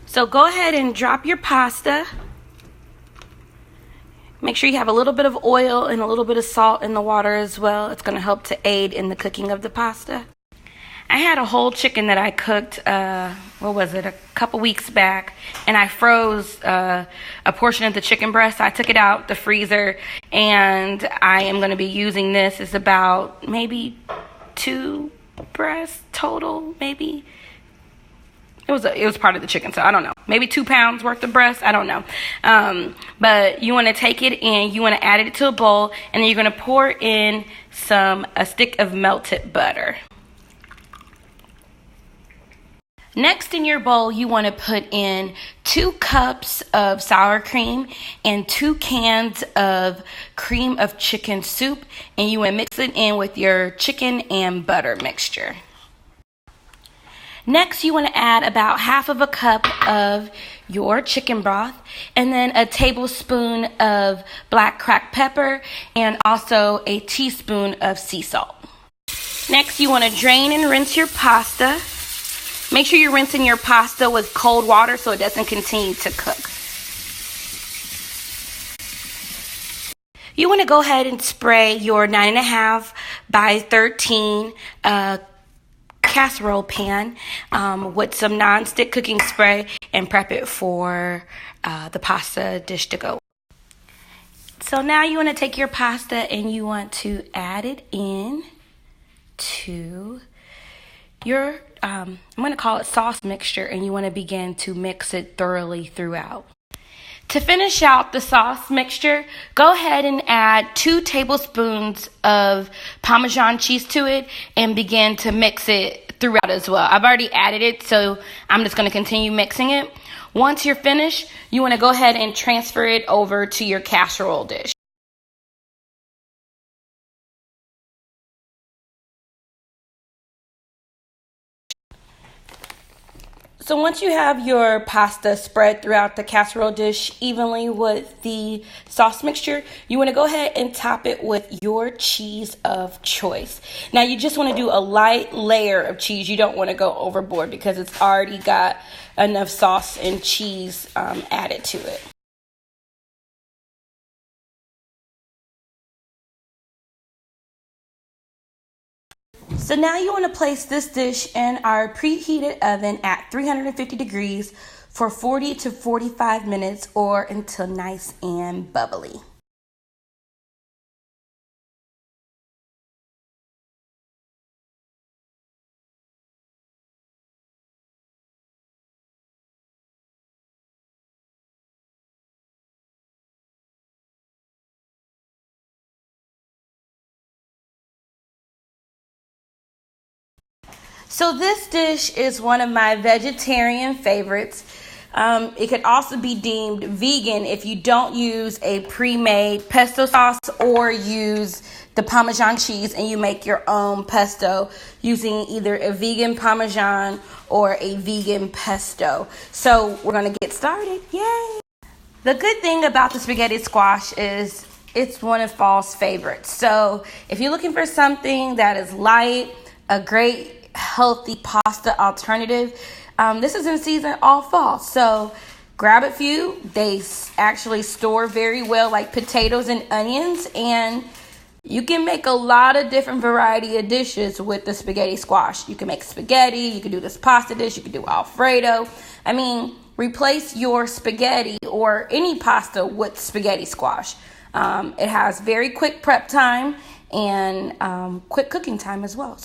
So go ahead and drop your pasta. Make sure you have a little bit of oil and a little bit of salt in the water as well. It's going to help to aid in the cooking of the pasta. I had a whole chicken that I cooked, a couple weeks back, and I froze a portion of the chicken breast. I took it out the freezer, and I am going to be using this. It's about maybe 2 breasts total, maybe. It was part of the chicken, so I don't know. Maybe 2 pounds worth of breast. I don't know. But you want to take it and you want to add it to a bowl, and then you're going to pour in a stick of melted butter. Next in your bowl, you want to put in 2 cups of sour cream and 2 cans of cream of chicken soup, and you want to mix it in with your chicken and butter mixture. Next, you want to add about half of a cup of your chicken broth, and then a tablespoon of black cracked pepper, and also a teaspoon of sea salt. Next, you want to drain and rinse your pasta. Make sure you're rinsing your pasta with cold water so it doesn't continue to cook. You want to go ahead and spray your 9.5 by 13 casserole pan with some non-stick cooking spray and prep it for the pasta dish to go. So now you want to take your pasta and you want to add it in to your I'm going to call it sauce mixture, and you want to begin to mix it thoroughly throughout. To finish out the sauce mixture, go ahead and add 2 tablespoons of Parmesan cheese to it and begin to mix it throughout as well. I've already added it, so I'm just going to continue mixing it. Once you're finished, you want to go ahead and transfer it over to your casserole dish. So once you have your pasta spread throughout the casserole dish evenly with the sauce mixture, you want to go ahead and top it with your cheese of choice. Now you just want to do a light layer of cheese. You don't want to go overboard because it's already got enough sauce and cheese added to it. So now you want to place this dish in our preheated oven at 350 degrees for 40 to 45 minutes or until nice and bubbly. So this dish is one of my vegetarian favorites. It could also be deemed vegan if you don't use a pre-made pesto sauce or use the Parmesan cheese and you make your own pesto using either a vegan Parmesan or a vegan pesto. So we're going to get started. Yay! The good thing about the spaghetti squash is it's one of fall's favorites. So if you're looking for something that is light, a great healthy pasta alternative, this is in season all fall, so grab a few. They actually store very well, like potatoes and onions, and you can make a lot of different variety of dishes with the spaghetti squash. You can make spaghetti, you can do this pasta dish, you can do Alfredo. I mean, replace your spaghetti or any pasta with spaghetti squash. It has very quick prep time and quick cooking time as well.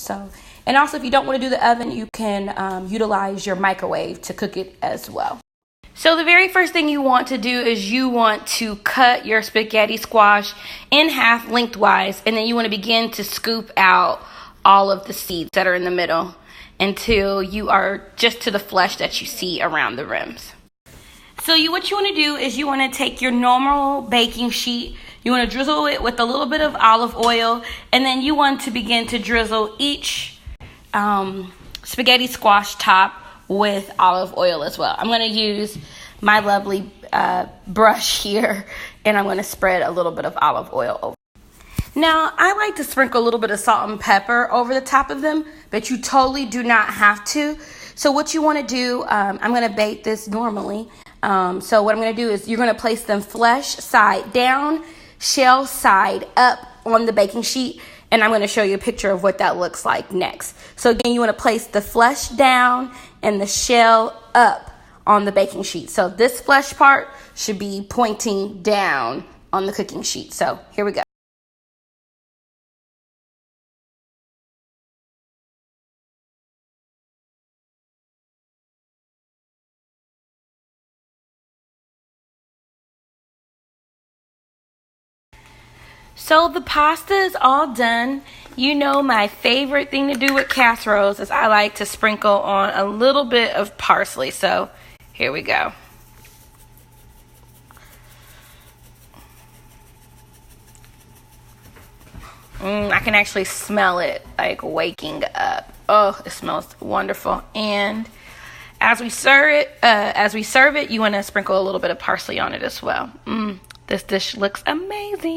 And also, if you don't want to do the oven, you can utilize your microwave to cook it as well. So the very first thing you want to do is you want to cut your spaghetti squash in half lengthwise, and then you want to begin to scoop out all of the seeds that are in the middle until you are just to the flesh that you see around the rims. So what you want to do is you want to take your normal baking sheet. You want to drizzle it with a little bit of olive oil, and then you want to begin to drizzle each spaghetti squash top with olive oil as well. I'm going to use my lovely brush here, and I'm going to spread a little bit of olive oil over. Now, I like to sprinkle a little bit of salt and pepper over the top of them, but you totally do not have to. So what you want to do, I'm going to bake this normally. So what I'm going to do is you're going to place them flesh side down, shell side up on the baking sheet. And I'm going to show you a picture of what that looks like next. So again, you want to place the flesh down and the shell up on the baking sheet. So this flesh part should be pointing down on the cooking sheet. So here we go. So the pasta is all done. You know my favorite thing to do with casseroles is I like to sprinkle on a little bit of parsley. So here we go. I can actually smell it like waking up. Oh, it smells wonderful. And as we serve it, you want to sprinkle a little bit of parsley on it as well. This dish looks amazing.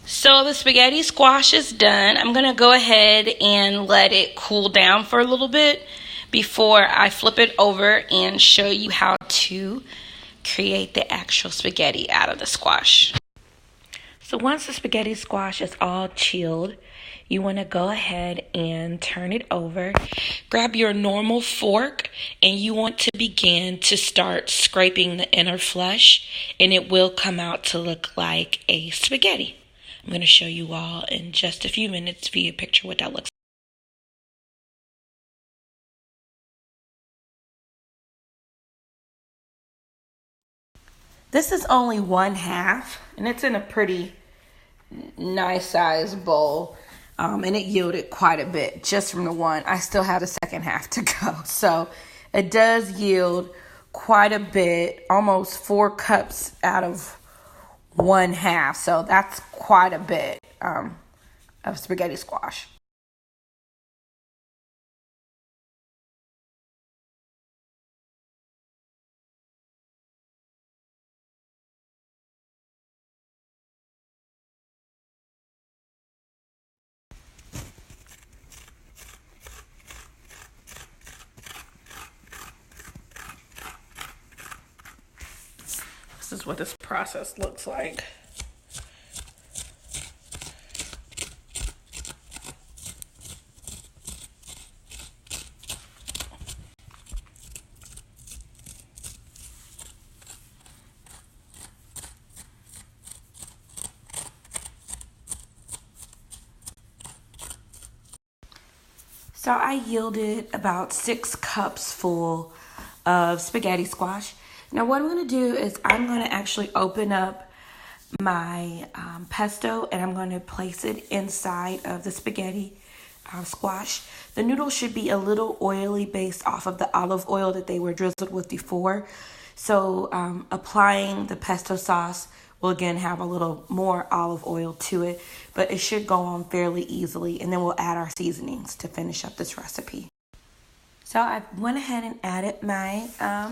So the spaghetti squash is done. I'm going to go ahead and let it cool down for a little bit before I flip it over and show you how to create the actual spaghetti out of the squash. So once the spaghetti squash is all chilled, you want to go ahead and turn it over. Grab your normal fork and you want to begin to start scraping the inner flesh, and it will come out to look like a spaghetti. I'm going to show you all in just a few minutes via picture what that looks like. This is only 1/2, and it's in a pretty nice size bowl. And it yielded quite a bit just from the one. I still have the second half to go. So it does yield quite a bit, almost 4 cups out of 1/2. So that's quite a bit of spaghetti squash. This is what this process looks like. So I yielded about 6 cups full of spaghetti squash. Now what I'm going to do is I'm going to actually open up my pesto, and I'm going to place it inside of the spaghetti squash. The noodles should be a little oily based off of the olive oil that they were drizzled with before. So applying the pesto sauce will again have a little more olive oil to it, but it should go on fairly easily. And then we'll add our seasonings to finish up this recipe. So I went ahead and added my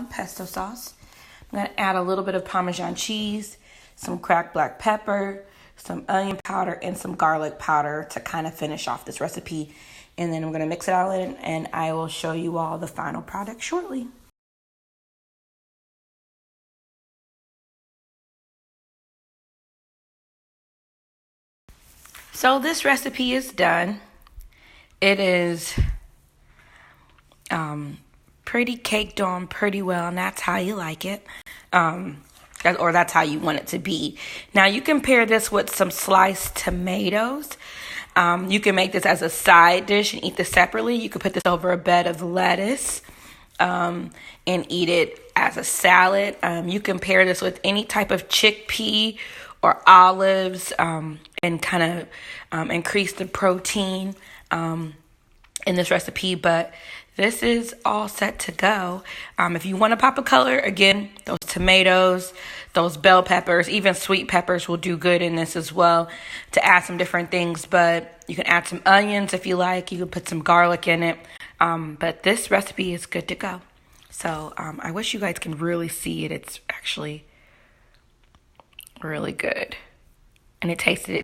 pesto sauce. I'm going to add a little bit of Parmesan cheese, some cracked black pepper, some onion powder, and some garlic powder to kind of finish off this recipe. And then I'm going to mix it all in, and I will show you all the final product shortly. So this recipe is done. It is pretty caked on pretty well, and that's how you like it. Or that's how you want it to be. Now you can pair this with some sliced tomatoes. You can make this as a side dish and eat this separately. You could put this over a bed of lettuce and eat it as a salad. You can pair this with any type of chickpea or olives and kind of increase the protein in this recipe. But this is all set to go. If you want to pop a color, again, those tomatoes, those bell peppers, even sweet peppers will do good in this as well to add some different things. But you can add some onions if you like. You can put some garlic in it. But this recipe is good to go. So I wish you guys can really see it. It's actually really good. and it tasted